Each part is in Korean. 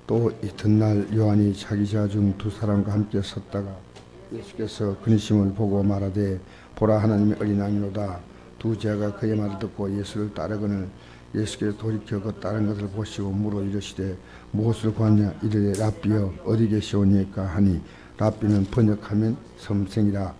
또 이튿날 요한이 자기 제자 중 두 사람과 함께 섰다가 예수께서 근심을 보고 말하되 보라 하나님의 어린 양이로다. 두 제자가 그의 말을 듣고 예수를 따르거늘 예수께서 돌이켜 그 다른 것을 보시고 물어 이르시되 무엇을 구하냐 이르되 랍비여 어디 계시오니까 하니 랍비는 번역하면 선생이라.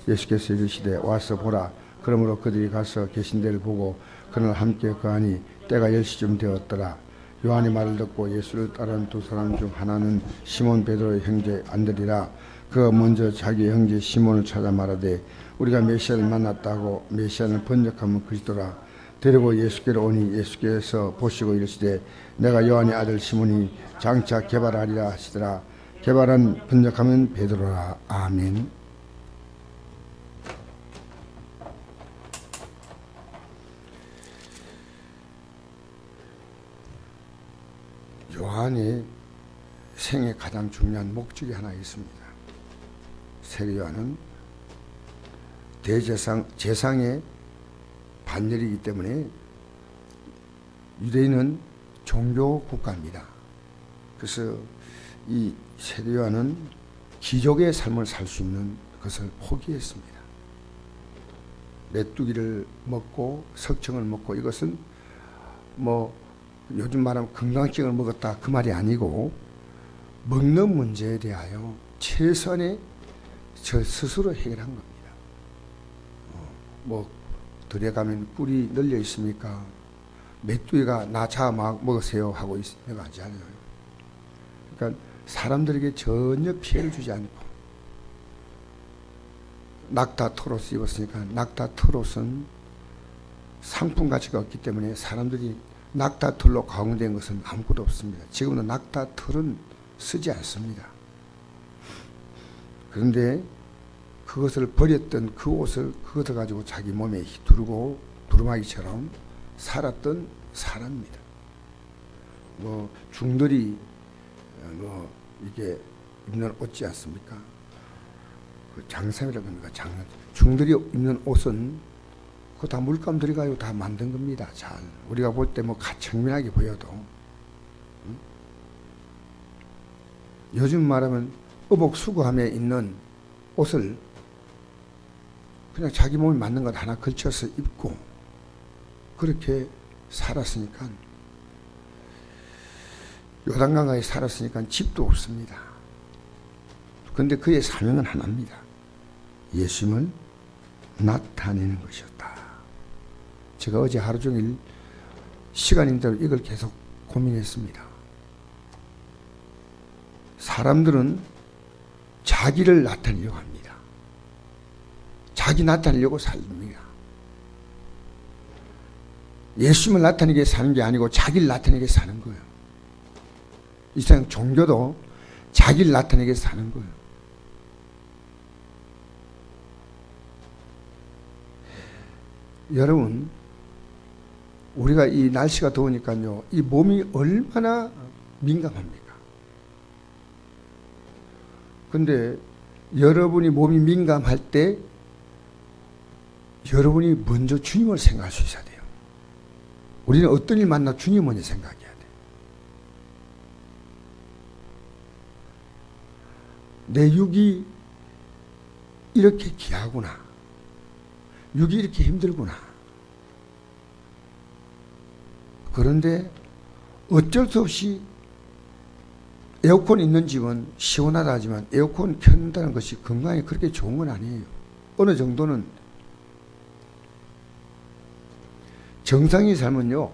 예수께서 이르시되 와서 보라. 그러므로 그들이 가서 계신 데를 보고 그날 함께 거하니 때가 10시쯤 되었더라. 요한의 말을 듣고 예수를 따르는 두 사람 중 하나는 시몬 베드로의 형제 안드레라. 그가 먼저 자기 형제 시몬을 찾아 말하되 우리가 메시아를 만났다고. 메시아는 번역하면 그리스도라. 데리고 예수께로 오니 예수께서 보시고 이르시되 내가 요한의 아들 시몬이 장차 개발하리라 하시더라. 개발한 번역하면 베드로라. 아멘. 요한의 생애 가장 중요한 목적이 하나 있습니다. 세례 요한은 제상의 반열이기 때문에 유대인은 종교 국가입니다. 그래서 이 세례 요한은 귀족의 삶을 살 수 있는 것을 포기했습니다. 메뚜기를 먹고 석청을 먹고 이것은 뭐 요즘 말하면 건강증을 먹었다 그 말이 아니고 먹는 문제에 대하여 최선의 저 스스로 해결한 겁니다. 뭐 들에 가면 꿀이 널려 있습니까? 메뚜기가 나 자 먹으세요 하고 있는 하지 않아요. 그러니까 사람들에게 전혀 피해를 주지 않고 낙타 토롯을 입었으니까 낙타 토롯은 상품 가치가 없기 때문에 사람들이 낙타 털로 가공된 것은 아무것도 없습니다. 지금도 낙타 털은 쓰지 않습니다. 그런데 그것을 버렸던 그 옷을 그것을 가지고 자기 몸에 두르고 두루마기처럼 살았던 사람입니다. 뭐 중들이 뭐 이게 입는 옷지 않습니까? 그 장삼이라고 합니까? 중들이 입는 옷은 그거 다 물감 들어가요. 다 만든 겁니다. 잘. 우리가 볼 때 뭐 가청명하게 보여도. 요즘 말하면 의복 수거함에 있는 옷을 그냥 자기 몸에 맞는 것 하나 걸쳐서 입고 그렇게 살았으니까 요단강가에 살았으니까 집도 없습니다. 그런데 그의 사명은 하나입니다. 예수님을 나타내는 것이었다. 제가 어제 하루 종일 시간인 대로 이걸 계속 고민했습니다. 사람들은 자기를 나타내려고 합니다. 자기 나타내려고 삽니다. 예수님을 나타내게 사는 게 아니고 자기를 나타내게 사는 거예요. 이 세상 종교도 자기를 나타내게 사는 거예요. 여러분, 우리가 이 날씨가 더우니까요, 이 몸이 얼마나 민감합니까? 근데 여러분이 몸이 민감할 때 여러분이 먼저 주님을 생각할 수 있어야 돼요. 우리는 어떤 일 만나 주님 먼저 생각해야 돼. 내 육이 이렇게 귀하구나. 육이 이렇게 힘들구나. 그런데 어쩔 수 없이 에어컨 있는 집은 시원하다 하지만 에어컨 켠다는 것이 건강에 그렇게 좋은 건 아니에요. 어느 정도는 정상의 삶은요,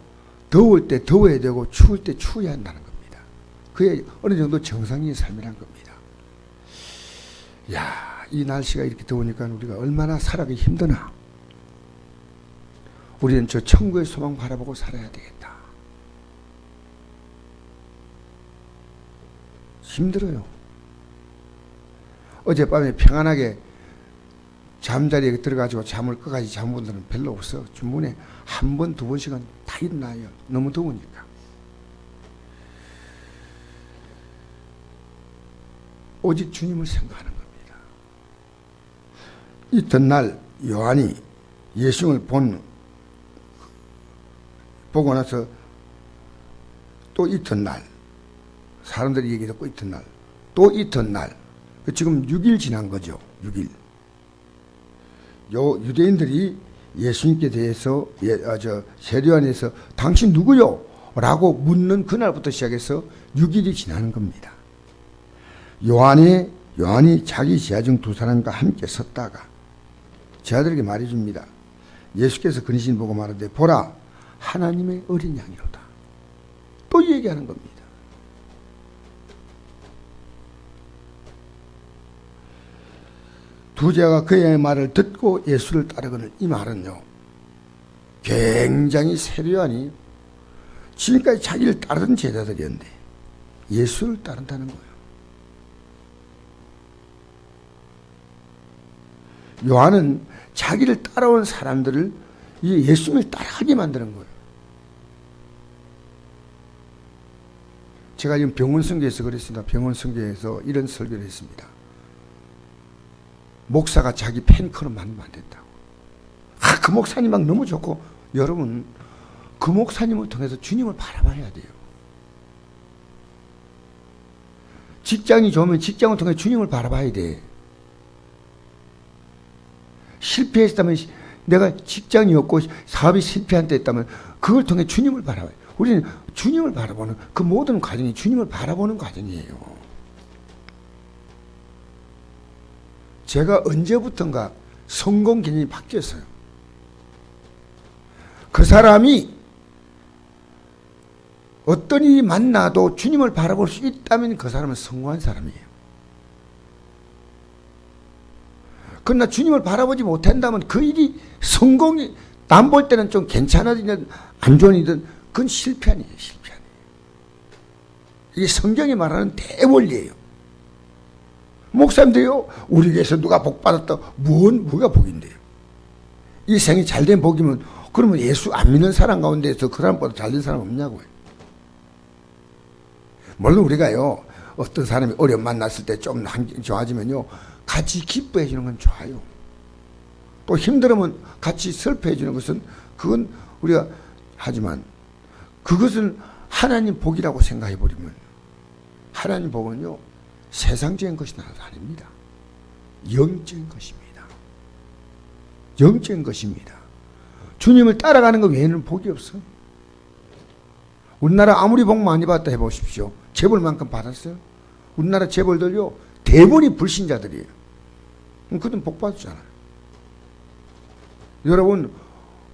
더울 때 더워야 되고 추울 때 추워야 한다는 겁니다. 그게 어느 정도 정상의 삶이란 겁니다. 야, 이 날씨가 이렇게 더우니까 우리가 얼마나 살아가기 힘드나. 우리는 저 천국의 소망 바라보고 살아야 되겠다. 힘들어요. 어젯밤에 평안하게 잠자리에 들어가지고 잠을 끝까지 잠은 분들은 별로 없어. 주문에 한 번, 두 번씩은 다 일어나요. 너무 더우니까. 오직 주님을 생각하는 겁니다. 이튿날 요한이 예수를 보고 나서 또 이튿날 사람들이 얘기 듣고 이튿날, 또 이튿날, 지금 6일 지난 거죠. 6일. 요 유대인들이 예수님께 대해서 세례요한에서 당신 누구요? 라고 묻는 그날부터 시작해서 6일이 지나는 겁니다. 요한이 자기 제자 중 두 사람과 함께 섰다가 제자들에게 말해줍니다. 예수께서 그리신 보고 말하되 보라 하나님의 어린 양이로다. 또 얘기하는 겁니다. 두 제자가 그의 말을 듣고 예수를 따르거늘 이 말은요 굉장히 세례요한이 지금까지 자기를 따르던 제자들이었는데 예수를 따른다는 거예요. 요한은 자기를 따라온 사람들을 예수님을 따라가게 만드는 거예요. 제가 지금 병원 선교에서 그랬습니다. 병원 선교에서 이런 설교를 했습니다. 목사가 자기 팬클럽 만들면 안 된다고. 그 목사님 막 너무 좋고, 여러분 그 목사님을 통해서 주님을 바라봐야 돼요. 직장이 좋으면 직장을 통해 주님을 바라봐야 돼. 실패했다면, 내가 직장이 없고 사업이 실패한 때 했다면 그걸 통해 주님을 바라봐요. 우리는 주님을 바라보는, 그 모든 과정이 주님을 바라보는 과정이에요. 제가 언제부턴가 성공 개념이 바뀌었어요. 그 사람이 어떤 일이 만나도 주님을 바라볼 수 있다면 그 사람은 성공한 사람이에요. 그러나 주님을 바라보지 못한다면 그 일이 성공이, 남 볼 때는 좀 괜찮아지든 안 좋으든 그건 실패 아니에요. 실패 아니에요. 이게 성경이 말하는 대원리예요. 목사님들이요, 우리 교회에서 누가 복 받았다, 뭐가 복인데요? 이 생이 잘된 복이면, 그러면 예수 안 믿는 사람 가운데서 그 사람보다 잘된 사람 없냐고요. 물론 우리가요, 어떤 사람이 어려움 만났을 때 좀 좋아지면요, 같이 기뻐해 주는 건 좋아요. 또 힘들으면 같이 슬퍼해 주는 것은, 그건 우리가 하지만, 그것은 하나님 복이라고 생각해 버리면, 하나님 복은요, 세상적인 것이 아닙니다. 영적인 것입니다. 영적인 것입니다. 주님을 따라가는 것 외에는 복이 없어요. 우리나라 아무리 복 많이 받다 해보십시오. 재벌만큼 받았어요? 우리나라 재벌들요, 대부분이 불신자들이에요. 그들은 복 받았잖아요. 여러분,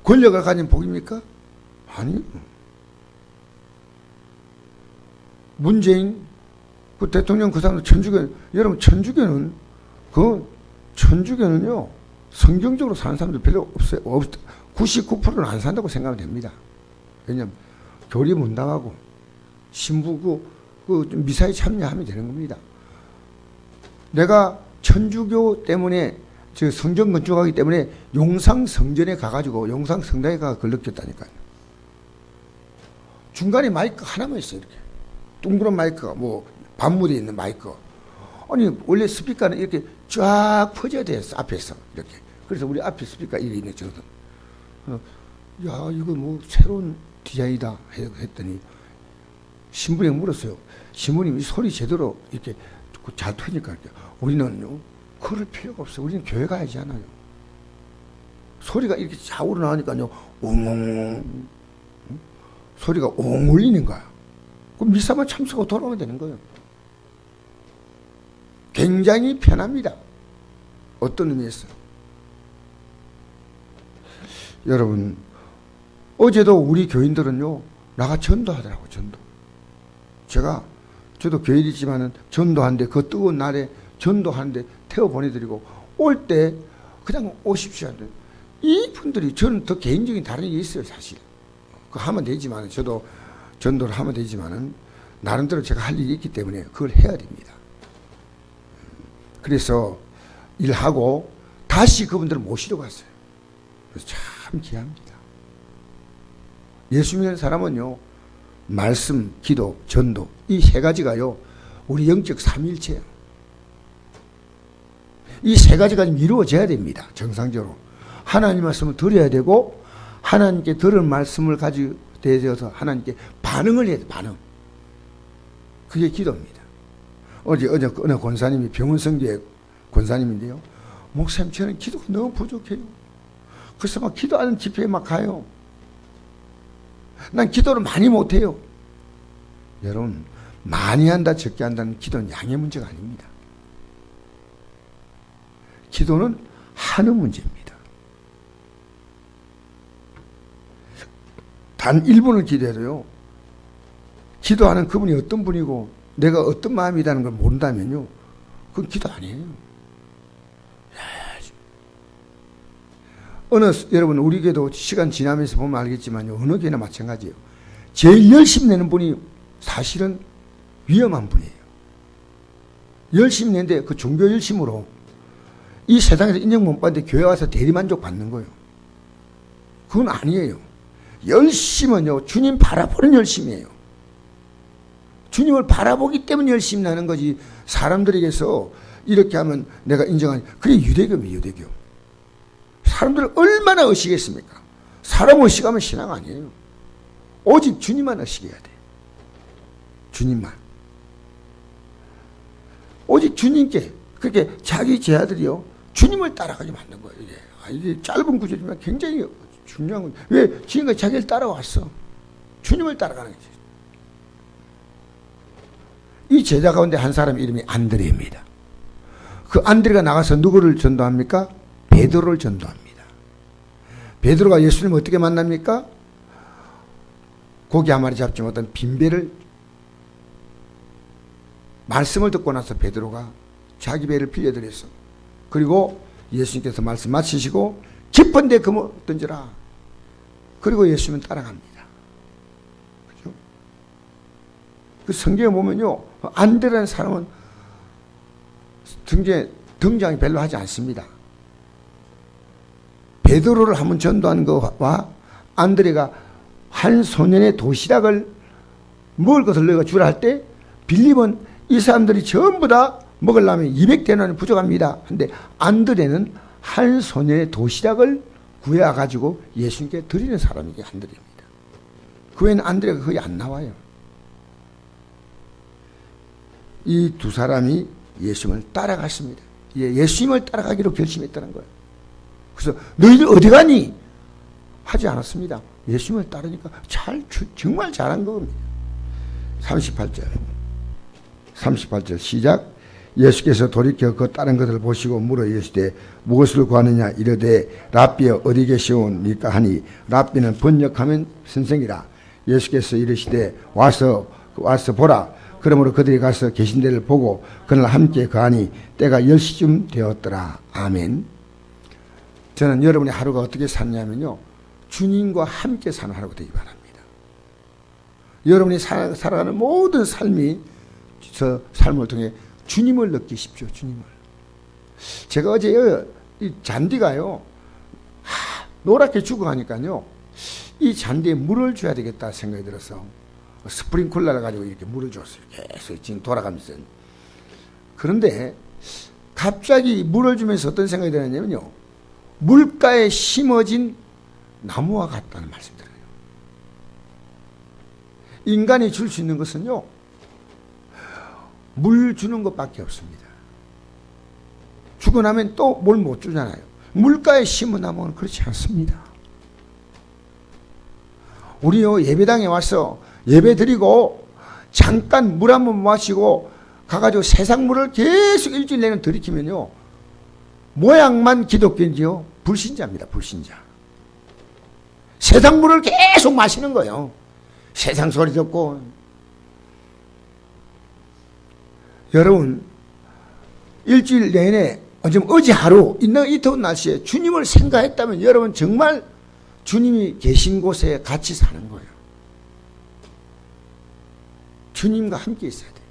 권력을 가진 복입니까? 아니요. 문재인 그 대통령 그 사람도 천주교, 여러분 천주교는, 천주교는요, 성경적으로 사는 사람들 별로 없어요. 99%는 안 산다고 생각하면 됩니다. 왜냐하면 교리 문답하고 신부 미사에 참여하면 되는 겁니다. 내가 천주교 때문에, 성전 건축하기 때문에 용상 성전에 가가지고, 용상 성당에 가서 그걸 느꼈다니까요. 중간에 마이크 하나만 있어요. 이렇게 둥그런 마이크가, 반무대에 있는 마이크. 아니, 원래 스피커는 이렇게 쫙 퍼져야 돼요. 앞에서 이렇게. 그래서 우리 앞에 스피커 이게 있네, 저거든. 야, 이거 새로운 디자인이다 했더니 신부에 물었어요. 신부님이 소리 제대로 이렇게 잘 터지니까, 우리는요, 그럴 필요가 없어요. 우리는 교회 가야지 않아요. 소리가 이렇게 쫙 우러나오니까요, 옹, 소리가 옹 울리는 거야. 그럼 미사만 참석하고 돌아오면 되는 거예요. 굉장히 편합니다. 어떤 의미에서? 여러분, 어제도 우리 교인들은요, 나가 전도하더라고요, 전도. 저도 교인이지만은 전도하는데, 그 뜨거운 날에 전도하는데 태워 보내드리고, 올 때 그냥 오십시오. 이분들이, 저는 더 개인적인 다른 일이 있어요, 사실. 그거 하면 되지만, 저도 전도를 하면 되지만은, 나름대로 제가 할 일이 있기 때문에 그걸 해야 됩니다. 그래서 일하고 다시 그분들을 모시러 갔어요. 그래서 참 귀합니다. 예수 믿는 사람은요, 말씀, 기도, 전도, 이 세 가지가요, 우리 영적 삼일체예요. 이 세 가지가 좀 이루어져야 됩니다. 정상적으로. 하나님 말씀을 들어야 되고, 하나님께 들은 말씀을 가지고 대해서 하나님께 반응을 해야 돼, 반응. 그게 기도입니다. 어제 어느 권사님이 병원 성교의 권사님인데요. 목사님, 저는 기도가 너무 부족해요. 그래서 막 기도하는 집회에 막 가요. 난 기도를 많이 못해요. 여러분, 많이 한다 적게 한다는 기도는 양의 문제가 아닙니다. 기도는 하는 문제입니다. 단 1분을 기도해도요, 기도하는 그분이 어떤 분이고 내가 어떤 마음이라는 걸 모른다면요, 그건 기도 아니에요. 여러분, 우리 교회도 시간 지나면서 보면 알겠지만요, 어느 교회나 마찬가지예요. 제일 열심히 내는 분이 사실은 위험한 분이에요. 열심히 내는데 그 종교 열심으로 이 세상에서 인정 못 받는데 교회 와서 대리만족 받는 거예요. 그건 아니에요. 열심은요, 주님 바라보는 열심이에요. 주님을 바라보기 때문에 열심히 나는 거지, 사람들에게서 이렇게 하면 내가 인정하니, 그게 유대교입니다. 유대교. 사람들을 얼마나 의식했습니까? 사람 의식하면 신앙 아니에요. 오직 주님만 의식해야 돼. 주님만. 오직 주님께. 그렇게 자기 제자들이요, 주님을 따라가게 만든 거예요. 이게 짧은 구절이지만 굉장히 중요한 거예요. 왜? 지금까지 자기를 따라왔어. 주님을 따라가는 거지. 이 제자 가운데 한 사람 이름이 안드레입니다. 그 안드레가 나가서 누구를 전도합니까? 베드로를 전도합니다. 베드로가 예수님을 어떻게 만납니까? 고기 한 마리 잡지 못한 빈배를, 말씀을 듣고 나서 베드로가 자기 배를 빌려드렸어. 그리고 예수님께서 말씀 마치시고 깊은 데 금을 던져라. 그리고 예수님은 따라갑니다. 그죠? 그 성경에 보면요, 안드레라는 사람은 등장이 별로 하지 않습니다. 베드로를 한번 전도하는 것과 안드레가 한 소년의 도시락을 먹을 것을 너희가 주라 할 때 빌립은 이 사람들이 전부 다 먹으려면 200데나리온이 부족합니다. 근데 안드레는 한 소년의 도시락을 구해가지고 예수님께 드리는 사람이 안드레입니다. 그 외에는 안드레가 거의 안 나와요. 이 두 사람이 예수님을 따라갔습니다. 예수님을 따라가기로 결심했다는 거예요. 그래서 너희들 어디 가니? 하지 않았습니다. 예수님을 따르니까 정말 잘한 겁니다. 38절 시작. 예수께서 돌이켜 그 다른 것을 보시고 물어 이르시되 무엇을 구하느냐 이르되 랍비여 어디 계시오니까 하니, 랍비는 번역하면 선생이라. 예수께서 이르시되 와서 보라. 그러므로 그들이 가서 계신 데를 보고 그날 함께 거하니 때가 10시쯤 되었더라. 아멘. 저는 여러분의 하루가 어떻게 사냐면요, 주님과 함께 사는 하루가 되기 바랍니다. 여러분이 살아가는 모든 삶이, 저 삶을 통해 주님을 느끼십시오. 주님을. 제가 어제 이 잔디가요, 노랗게 죽어가니까요, 이 잔디에 물을 줘야 되겠다 생각이 들어서 스프링클러를 가지고 이렇게 물을 줬어요. 계속 지금 돌아가면서. 그런데 갑자기 물을 주면서 어떤 생각이 드냐면요, 물가에 심어진 나무와 같다는 말씀 들어요. 인간이 줄 수 있는 것은요, 물 주는 것밖에 없습니다. 주고 나면 또 뭘 못 주잖아요. 물가에 심은 나무는 그렇지 않습니다. 우리요, 예배당에 와서 예배 드리고 잠깐 물 한 번 마시고 가가지고 세상 물을 계속 일주일 내내 들이키면요, 모양만 기독교인지요, 불신자입니다. 불신자. 세상 물을 계속 마시는 거예요. 세상 소리 듣고. 여러분, 일주일 내내, 어제 하루, 이 더운 날씨에 주님을 생각했다면 여러분 정말 주님이 계신 곳에 같이 사는 거예요. 주님과 함께 있어야 돼요.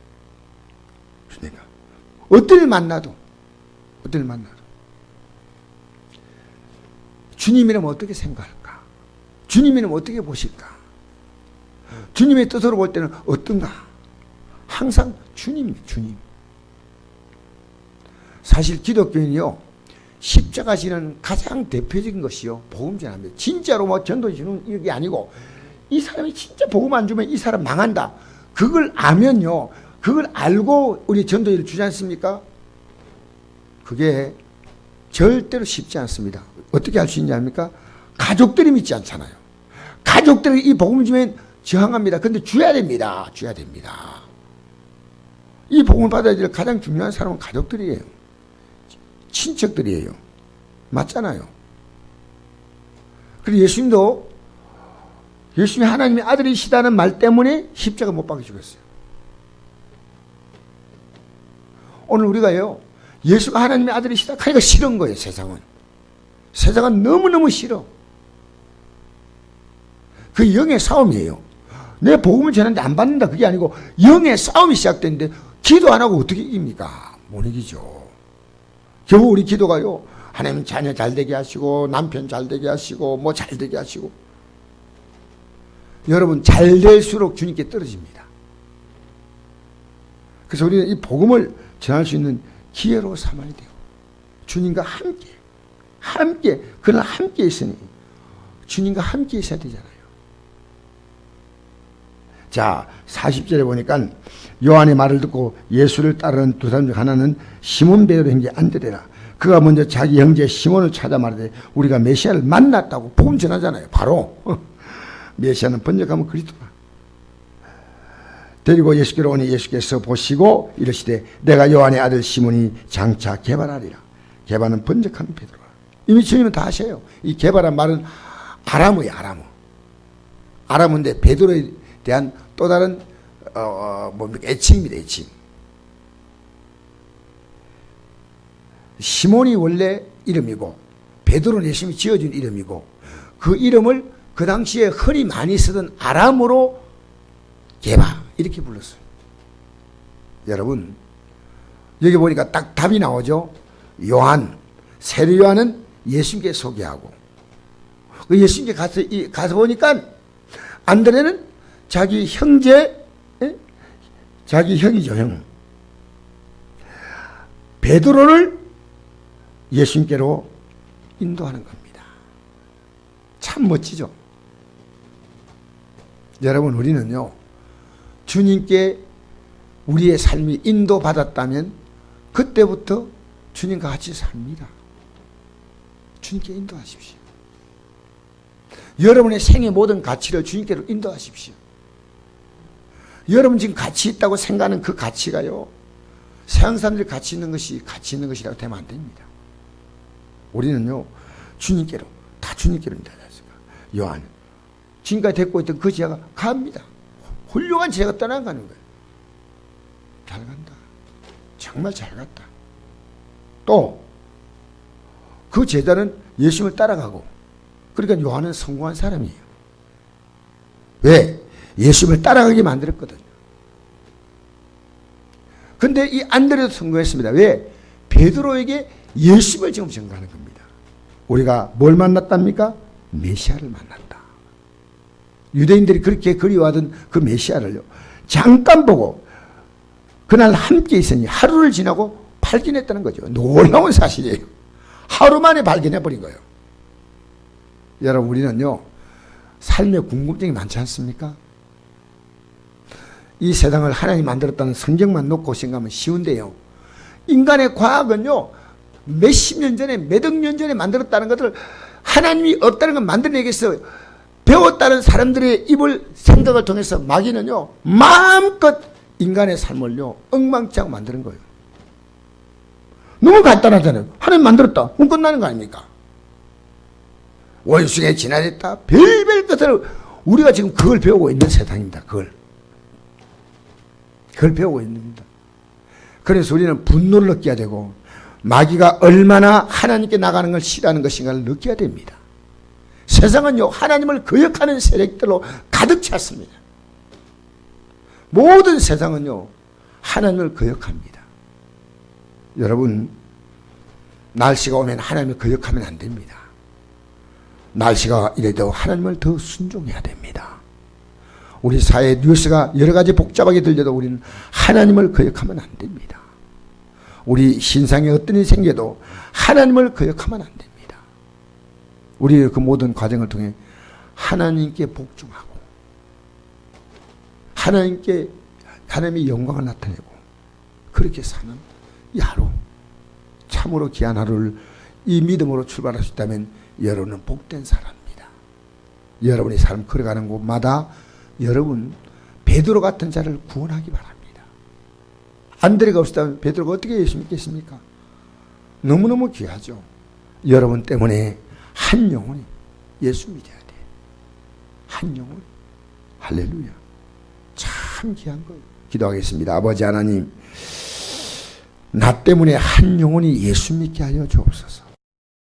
주님과. 어딜 만나도. 주님이라면 어떻게 생각할까? 주님이라면 어떻게 보실까? 주님의 뜻으로 볼 때는 어떤가? 항상 주님. 사실 기독교인이요, 십자가 지는 가장 대표적인 것이요, 복음 전합니다. 진짜로 뭐 전도 주는 이게 아니고, 이 사람이 진짜 복음 안 주면 이 사람 망한다. 그걸 아면요, 그걸 알고 우리 전도를 주지 않습니까? 그게 절대로 쉽지 않습니다. 어떻게 할 수 있냐 합니까? 가족들이 믿지 않잖아요. 가족들이 이 복음을 주면 저항합니다. 근데 줘야 됩니다. 줘야 됩니다. 이 복음을 받아야 될 가장 중요한 사람은 가족들이에요. 친척들이에요. 맞잖아요. 그리고 예수님도 예수님이 하나님의 아들이시다는 말 때문에 십자가 못 박혀 죽었어요. 오늘 우리가요, 예수가 하나님의 아들이시다 하니까 싫은 거예요. 세상은 너무너무 싫어. 그 영의 싸움이에요. 내 복음을 전하는데 안 받는다 그게 아니고 영의 싸움이 시작됐는데 기도 안 하고 어떻게 이깁니까? 못 이기죠. 겨우 우리 기도가요, 하나님 자녀 잘 되게 하시고 남편 잘 되게 하시고 뭐 잘 되게 하시고, 여러분 잘 될수록 주님께 떨어집니다. 그래서 우리는 이 복음을 전할 수 있는 기회로 삼아야 돼요. 주님과 함께 그러나 함께 있으니 주님과 함께 있어야 되잖아요. 자, 40절에 보니까 요한의 말을 듣고 예수를 따르는 두 사람 중 하나는 시몬 베드로 형제 안드레라. 그가 먼저 자기 형제 시몬을 찾아 말하되 우리가 메시아를 만났다고 복음 전하잖아요. 바로 메시아는 번역하면 그리스도라. 데리고 예수께로 오니 예수께서 보시고 이르시되 내가 요한의 아들 시몬이 장차 게바라리라. 게바는 번역하면 베드로라. 이미 주님은 다 하셔요. 이 게바란 말은 아람어예요. 아람어인데 베드로에 대한 또 다른 애칭입니다. 애칭. 시몬이 원래 이름이고 베드로는 예수님이 지어준 이름이고, 그 이름을 그 당시에 흔히 많이 쓰던 아람어로 게바 이렇게 불렀어요. 여러분 여기 보니까 딱 답이 나오죠. 요한, 세례 요한은 예수님께 소개하고, 그 예수님께 가서 보니까 안드레는 자기 형제, 자기 형이죠, 형. 베드로를 예수님께로 인도하는 겁니다. 참 멋지죠. 여러분 우리는요, 주님께 우리의 삶이 인도받았다면 그때부터 주님과 같이 삽니다. 주님께 인도하십시오. 여러분의 생의 모든 가치를 주님께로 인도하십시오. 여러분 지금 가치 있다고 생각하는 그 가치가요, 세상 사람들이 가치 있는 것이라고 되면 안 됩니다. 우리는요, 주님께로, 다 주님께로 인도하셨습니다. 요한, 지금까지 데리고 있던 그 제자가 갑니다. 훌륭한 제자가 떠나가는 거예요. 잘 간다. 정말 잘 갔다. 또 그 제자는 예수님을 따라가고, 그러니까 요한은 성공한 사람이에요. 왜? 예수님을 따라가게 만들었거든요. 근데 이 안드레도 성공했습니다. 왜? 베드로에게 예수님을 지금 전가하는 겁니다. 우리가 뭘 만났답니까? 메시아를 만났다. 유대인들이 그렇게 그리워하던 그 메시아를요, 잠깐 보고 그날 함께 있으니 하루를 지나고 발견했다는 거죠. 놀라운 사실이에요. 하루 만에 발견해버린 거예요. 여러분 우리는요, 삶에 궁금증이 많지 않습니까? 이 세상을 하나님이 만들었다는 성경만 놓고 생각하면 쉬운데요, 인간의 과학은요, 몇십 년 전에 몇억 년 전에 만들었다는 것을 하나님이 없다는 걸 만들어내겠어요. 배웠다는 사람들의 생각을 통해서 마귀는요, 마음껏 인간의 삶을요, 엉망진창 만드는 거예요. 너무 간단하잖아요. 하나님 만들었다. 그럼 끝나는 거 아닙니까? 원숭이에 진화됐다. 별별 것을 우리가 지금 그걸 배우고 있는 세상입니다. 그걸 배우고 있습니다. 그래서 우리는 분노를 느껴야 되고, 마귀가 얼마나 하나님께 나가는 걸 싫어하는 것인가를 느껴야 됩니다. 세상은요, 하나님을 거역하는 세력들로 가득 찼습니다. 모든 세상은요, 하나님을 거역합니다. 여러분, 날씨가 오면 하나님을 거역하면 안 됩니다. 날씨가 이래도 하나님을 더 순종해야 됩니다. 우리 사회 뉴스가 여러 가지 복잡하게 들려도 우리는 하나님을 거역하면 안 됩니다. 우리 신상에 어떤 일이 생겨도 하나님을 거역하면 안 됩니다. 우리의 그 모든 과정을 통해 하나님께 복종하고, 하나님께 하나님의 영광을 나타내고 그렇게 사는 이 하루, 참으로 귀한 하루를 이 믿음으로 출발할 수 있다면 여러분은 복된 사람입니다. 여러분이 삶 걸어가는 곳마다 여러분 베드로 같은 자를 구원하기 바랍니다. 안드레가 없었다면 베드로가 어떻게 예수 믿겠습니까? 너무너무 귀하죠. 여러분 때문에 한 영혼이 예수 믿어야 돼. 한 영혼. 할렐루야. 참 귀한 거예요. 기도하겠습니다. 아버지 하나님, 나 때문에 한 영혼이 예수 믿게 하여 주옵소서.